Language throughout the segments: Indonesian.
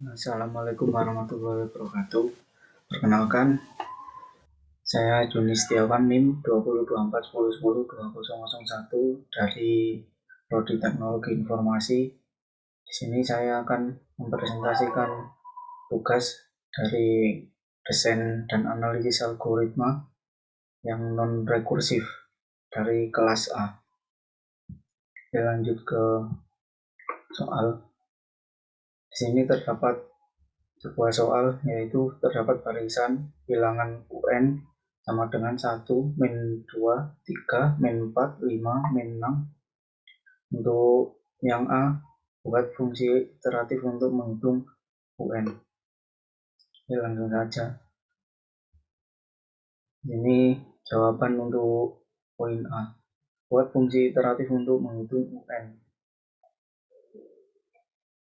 Assalamualaikum warahmatullahi wabarakatuh. Perkenalkan, saya Joni Setiawan NIM 202410102001 dari Prodi Teknologi Informasi. Di sini saya akan mempresentasikan tugas dari desain dan analisis algoritma yang non-rekursif dari kelas A. Kita lanjut ke soal. Di sini terdapat sebuah soal, yaitu terdapat barisan bilangan UN sama dengan 1, min 2, 3, min 4, 5, min 6. Untuk yang A, buat fungsi iteratif untuk menghitung UN. Oke, langsung saja. Ini jawaban untuk poin A. Buat fungsi iteratif untuk menghitung UN.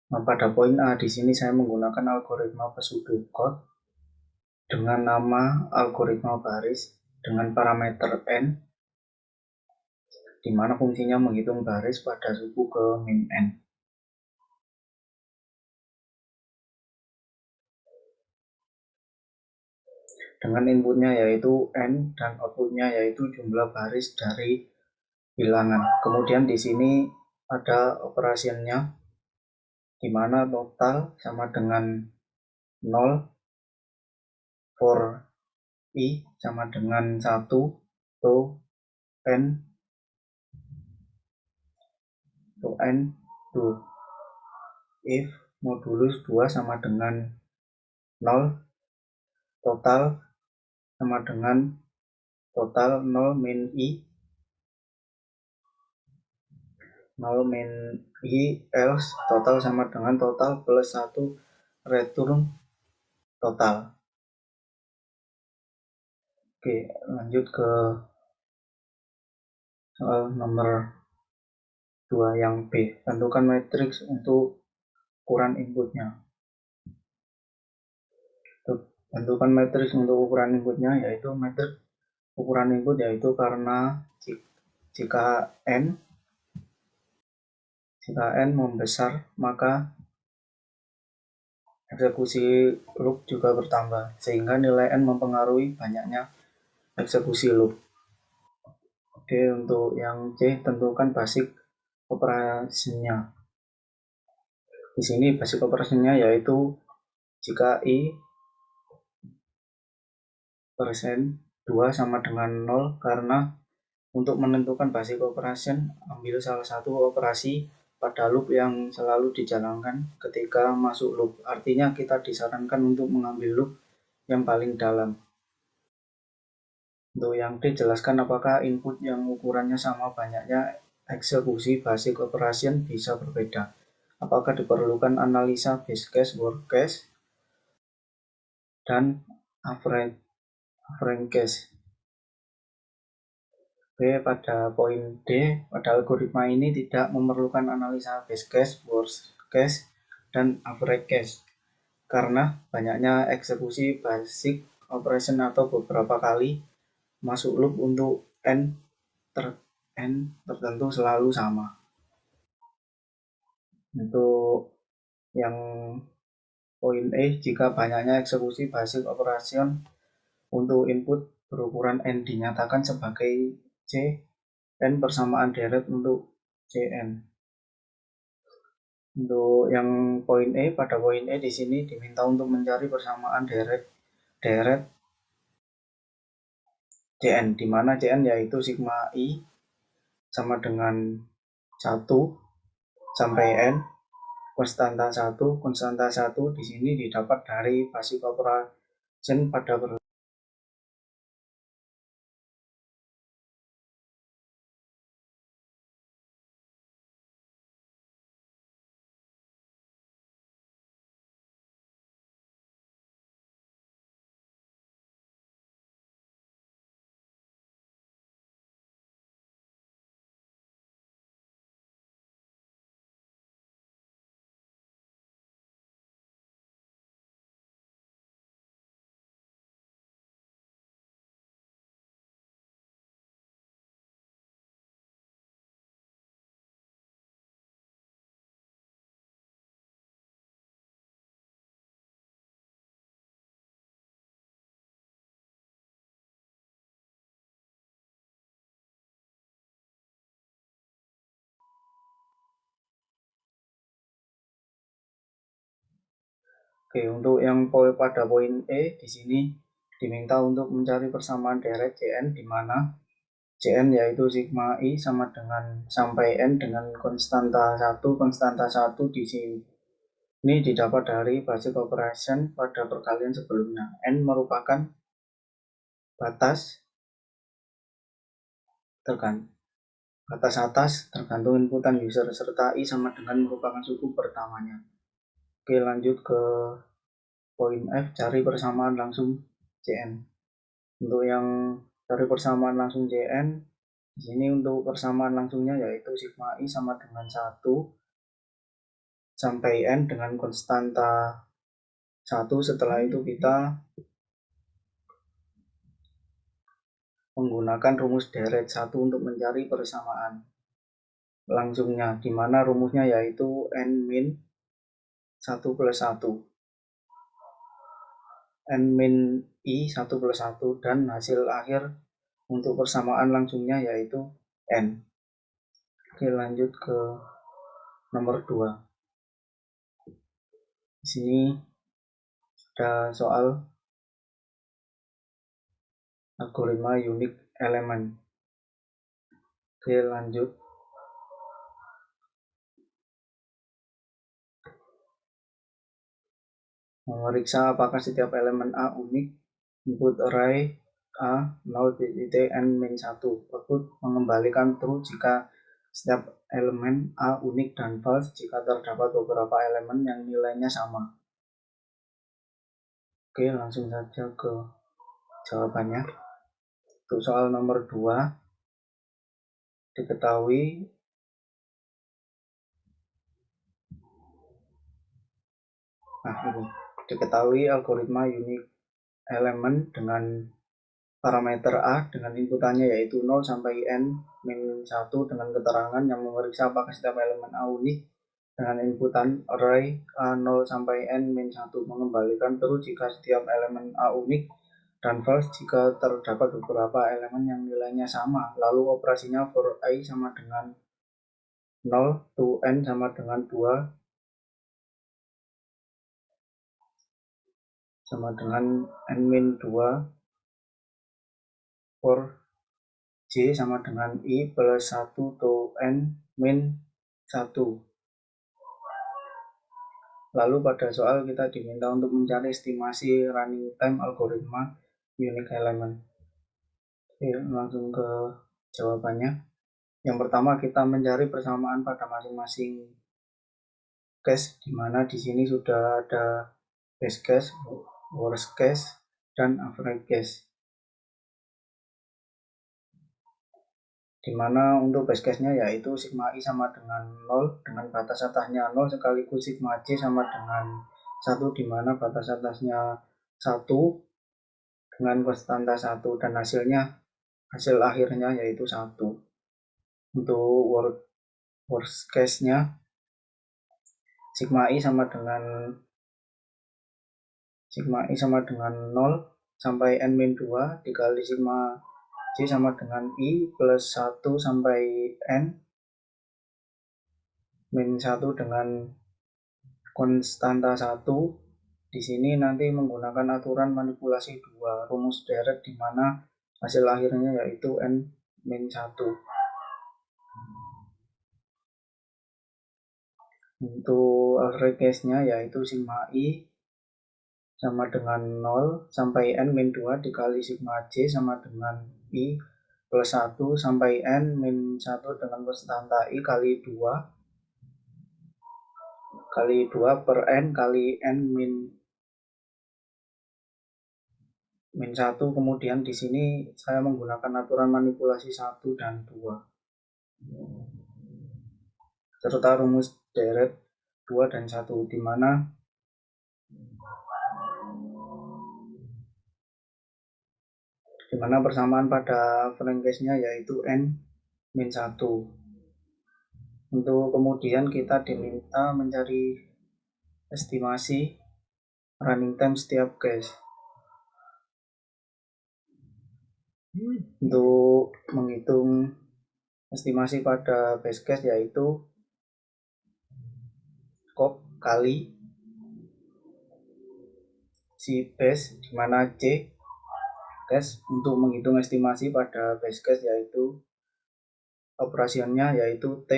Nah, pada poin A di sini saya menggunakan algoritma pseudocode dengan nama algoritma baris dengan parameter n, di mana fungsinya menghitung baris pada suku ke min n. Dengan inputnya yaitu n dan outputnya yaitu jumlah baris dari bilangan. Kemudian di sini ada operasinya, di mana total sama dengan 0, for i sama dengan 1, to n, to if modulus 2 sama dengan 0, total sama dengan total 0 min i, 0 min i, else total sama dengan total plus 1, return total. Oke, lanjut ke soal nomor 2 yang B. Tentukan matriks untuk ukuran inputnya. Tentukan matriks untuk ukuran inputnya, yaitu matriks ukuran input yaitu karena jika n membesar, maka eksekusi loop juga bertambah, sehingga nilai n mempengaruhi banyaknya eksekusi loop. Oke, untuk yang C, tentukan basic operasinya. Di sini basic operasinya yaitu jika i persen 2 sama dengan 0, karena untuk menentukan basic operation, ambil salah satu operasi pada loop yang selalu dijalankan ketika masuk loop. Artinya kita disarankan untuk mengambil loop yang paling dalam. Untuk yang D, jelaskan apakah input yang ukurannya sama banyaknya eksekusi basic operation bisa berbeda. Apakah diperlukan analisa base case, worst case, dan average case. B, pada poin D, pada algoritma ini tidak memerlukan analisa base case, worst case, dan average case, karena banyaknya eksekusi basic operation atau beberapa kali masuk loop untuk n tertentu selalu sama. Untuk yang poin E, jika banyaknya eksekusi basic operation untuk input berukuran n dinyatakan sebagai C, n persamaan deret untuk Cn. Untuk yang poin E, pada poin E di sini diminta untuk mencari persamaan deret Cn, di mana Cn yaitu sigma i sama dengan 1 sampai n, konstanta 1 di sini didapat dari basic operation pada Oke, untuk yang pada poin E di sini diminta untuk mencari persamaan deret Cn, di mana Cn yaitu sigma I sama dengan sampai N dengan konstanta 1 di sini. Ini didapat dari basic operation pada perkalian sebelumnya. N merupakan batas atas tergantung inputan user, serta I sama dengan merupakan suku pertamanya. Oke, lanjut ke poin F, cari persamaan langsung Cn. Untuk yang cari persamaan langsung Cn, di sini untuk persamaan langsungnya yaitu sigma I sama dengan 1 sampai N dengan konstanta 1. Setelah itu kita menggunakan rumus deret 1 untuk mencari persamaan langsungnya, di mana rumusnya yaitu N min 1 plus 1. N min I 1 plus 1, dan hasil akhir untuk persamaan langsungnya yaitu N. Oke, lanjut ke nomor 2. Di sini ada soal algoritma unique element. Oke, lanjut. Memeriksa apakah setiap elemen A unik. Input array A 0.n-1. Output mengembalikan true jika setiap elemen A unik dan false jika terdapat beberapa elemen yang nilainya sama. Oke, langsung saja ke jawabannya. Untuk soal nomor 2, diketahui algoritma unique element dengan parameter A dengan inputannya yaitu 0 sampai n-1 dengan keterangan yang memeriksa apakah setiap elemen A unik dengan inputan array A0 sampai n-1 mengembalikan true jika setiap elemen A unik dan false jika terdapat beberapa elemen yang nilainya sama. Lalu operasinya for I sama dengan 0 to n sama dengan 2 sama dengan n-2 for J sama dengan I plus 1 to n min 1. Lalu pada soal kita diminta untuk mencari estimasi running time algoritma unique element. Oke, langsung ke jawabannya. Yang pertama, kita mencari persamaan pada masing-masing case, di mana di sini sudah ada best case, worst case, dan average case. Di mana untuk base case-nya yaitu sigma I sama dengan 0 dengan batas atasnya 0 sekaligus sigma J sama dengan 1, di mana batas atasnya 1 dengan konstanta 1 dan hasil akhirnya yaitu 1. Untuk worst case-nya sigma I sama dengan 0 sampai n-2 dikali sigma J sama dengan I plus 1 sampai n min 1 dengan konstanta 1. Di sini nanti menggunakan aturan manipulasi 2 rumus deret, di mana hasil akhirnya yaitu n min 1. Untuk average case-nya yaitu sigma I sama dengan 0 sampai n min 2 dikali sigma J sama dengan I plus 1 sampai n min 1 dengan konstanta I kali 2 per n kali n min 1. Kemudian di sini saya menggunakan aturan manipulasi 1 dan 2 serta rumus deret 2 dan 1, di mana persamaan pada frank case-nya yaitu n min 1. Untuk kemudian kita diminta mencari estimasi running time setiap case. Untuk menghitung estimasi pada base case yaitu scope kali si base, di mana C case untuk menghitung estimasi pada base case yaitu operasionnya yaitu T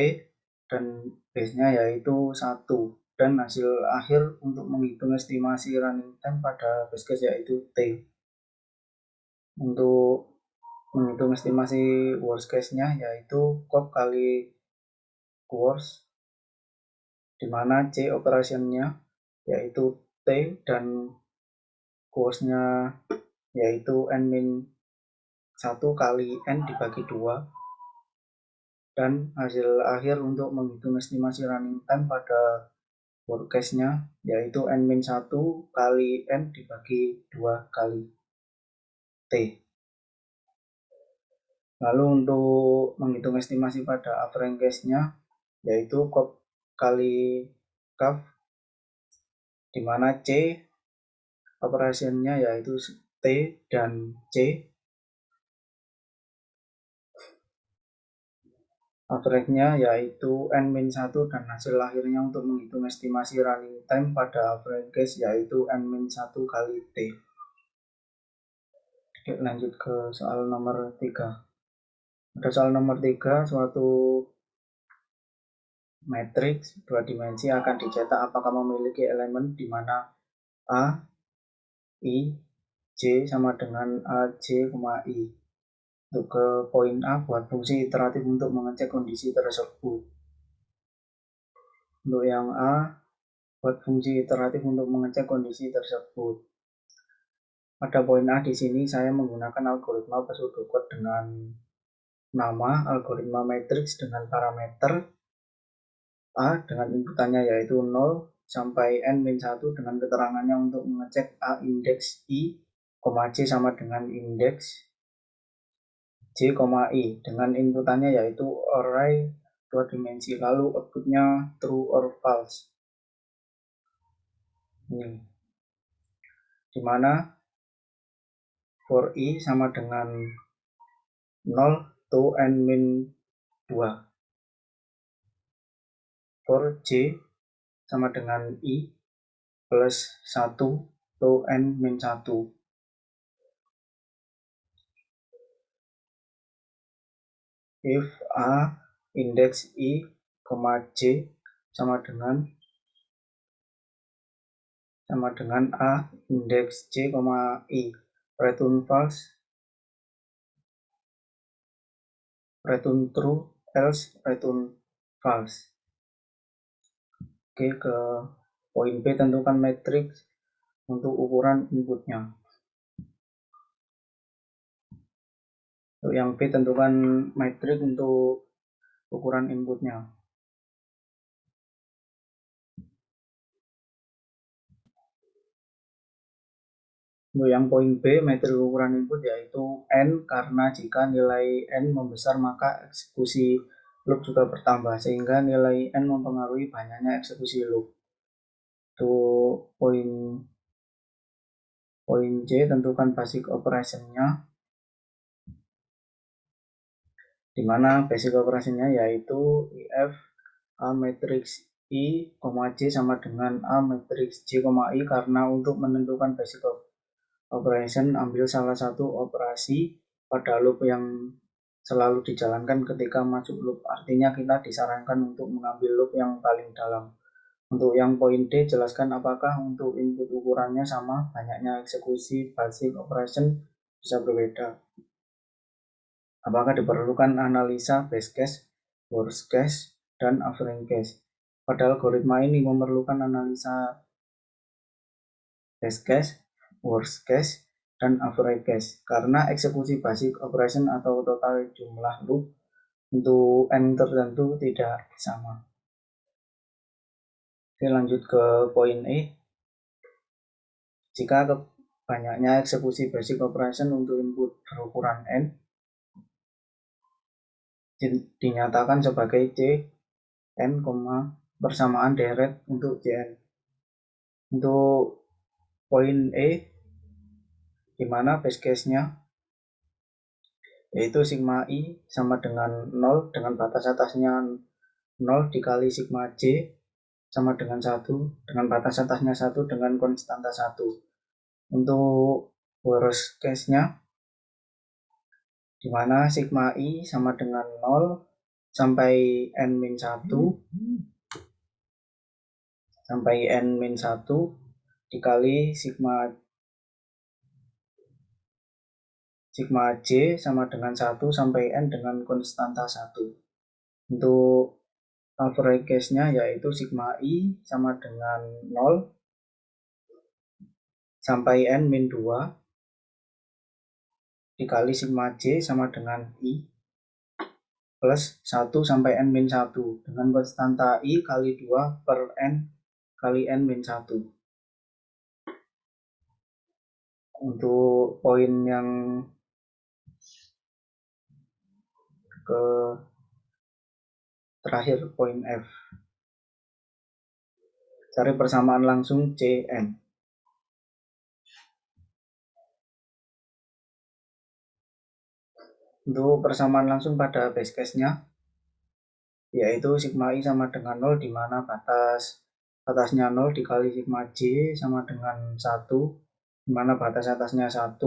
dan base-nya yaitu 1, dan hasil akhir untuk menghitung estimasi running time pada base case yaitu T. Untuk menghitung estimasi worst case-nya yaitu COP kali worst, di mana C operationnya yaitu T dan worst-nya yaitu N-1 kali N dibagi 2, dan hasil akhir untuk menghitung estimasi running time pada worst case-nya yaitu N-1 kali N dibagi 2 kali T. Lalu untuk menghitung estimasi pada average case-nya yaitu COP kali CAF, di mana C operationnya yaitu T dan C, average-nya yaitu N-1, dan hasil akhirnya untuk menghitung estimasi running time pada average case yaitu N-1 kali T. Oke, lanjut ke soal nomor 3. Pada soal nomor 3, suatu matriks 2 dimensi akan dicetak apakah memiliki elemen di mana A, I, J sama dengan AJ, I. Untuk ke poin A, buat fungsi iteratif untuk mengecek kondisi tersebut. Untuk yang A, buat fungsi iteratif untuk mengecek kondisi tersebut. Pada poin A di sini saya menggunakan algoritma pseudocode dengan nama algoritma matriks dengan parameter A dengan inputannya yaitu 0 sampai N-1 dengan keterangannya untuk mengecek A indeks I, J sama dengan indeks J, I dengan inputannya yaitu array 2 dimensi, lalu outputnya true or false. Ini dimana for I sama dengan 0 to N-2, for J sama dengan I plus 1 to N-1. If A indeks I, J sama dengan A indeks J, I, return false, return true, else return false. Oke, ke poin B, tentukan matriks untuk ukuran inputnya. Untuk yang B, tentukan matriks untuk ukuran inputnya. Untuk yang poin B, metrik ukuran input yaitu N, karena jika nilai N membesar maka eksekusi loop juga bertambah, sehingga nilai N mempengaruhi banyaknya eksekusi loop. Untuk poin C, tentukan basic operation-nya, di mana basic operation-nya yaitu if A matriks I, J sama dengan A matriks J, I, karena untuk menentukan basic operation ambil salah satu operasi pada loop yang selalu dijalankan ketika masuk loop, artinya kita disarankan untuk mengambil loop yang paling dalam. Untuk yang poin D, jelaskan apakah untuk input ukurannya sama, banyaknya eksekusi basic operation bisa berbeda. Apakah diperlukan analisa base case, worst case, dan average case. Pada algoritma ini memerlukan analisa base case, worst case, dan average case, karena eksekusi basic operation atau total jumlah loop untuk N tertentu tidak sama. Oke, lanjut ke poin E. Jika banyaknya eksekusi basic operation untuk input berukuran N dinyatakan sebagai C N, bersamaan deret untuk Cn. Untuk poin E, di mana base case-nya yaitu sigma I sama dengan 0 dengan batas atasnya 0 dikali sigma J sama dengan 1 dengan batas atasnya 1 dengan konstanta 1. Untuk worst case-nya, di mana sigma I sama dengan 0 sampai n-1 sampai n-1 dikali sigma J sama dengan 1 sampai n dengan konstanta 1. Untuk average case-nya yaitu sigma I sama dengan 0 sampai n-2 dikali sigma J sama dengan I plus 1 sampai n-1 dengan konstanta I kali 2 per n kali n-1. Untuk poin yang ke terakhir, poin F, cari persamaan langsung Cn. Untuk persamaan langsung pada base case-nya yaitu sigma I sama dengan 0, di mana batasnya 0 dikali sigma J sama dengan 1, di mana batas atasnya 1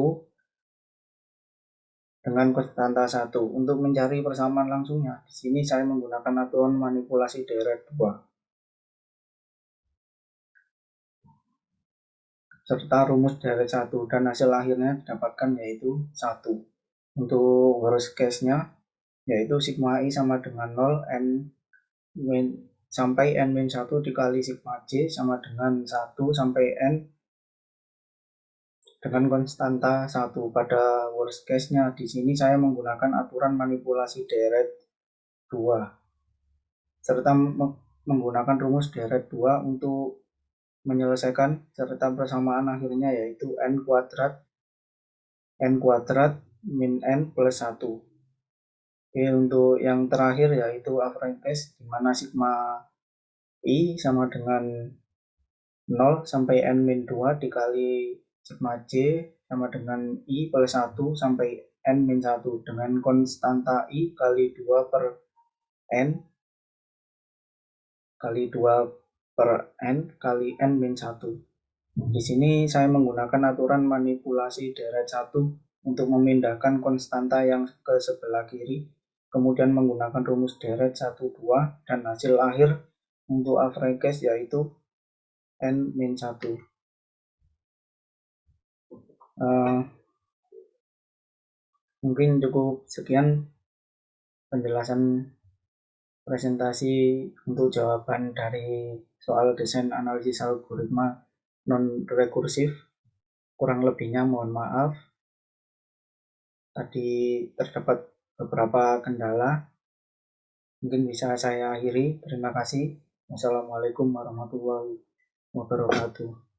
dengan konstanta 1. Untuk mencari persamaan langsungnya, di sini saya menggunakan aturan manipulasi deret 2 serta rumus deret 1, dan hasil akhirnya didapatkan yaitu 1. Untuk worst case-nya yaitu sigma I sama dengan 0 sampai n-1 dikali sigma J sama dengan 1 sampai n dengan konstanta 1. Pada worst case-nya di sini saya menggunakan aturan manipulasi deret 2 serta menggunakan rumus deret 2 untuk menyelesaikan serta persamaan akhirnya yaitu n kuadrat min n plus 1. Oke, untuk yang terakhir yaitu average case, di mana sigma I sama dengan 0 sampai n-2 dikali sigma J sama dengan I plus 1 sampai n-1 dengan konstanta I kali 2 per n kali 2 per n kali n-1. Di sini saya menggunakan aturan manipulasi deret 1 untuk memindahkan konstanta yang ke sebelah kiri, kemudian menggunakan rumus deret 1, 2, dan hasil akhir untuk average case yaitu n-1. Mungkin cukup sekian penjelasan presentasi untuk jawaban dari soal desain analisis algoritma non-rekursif. Kurang lebihnya mohon maaf. Tadi terdapat beberapa kendala. Mungkin bisa saya akhiri. Terima kasih. Wassalamualaikum warahmatullahi wabarakatuh.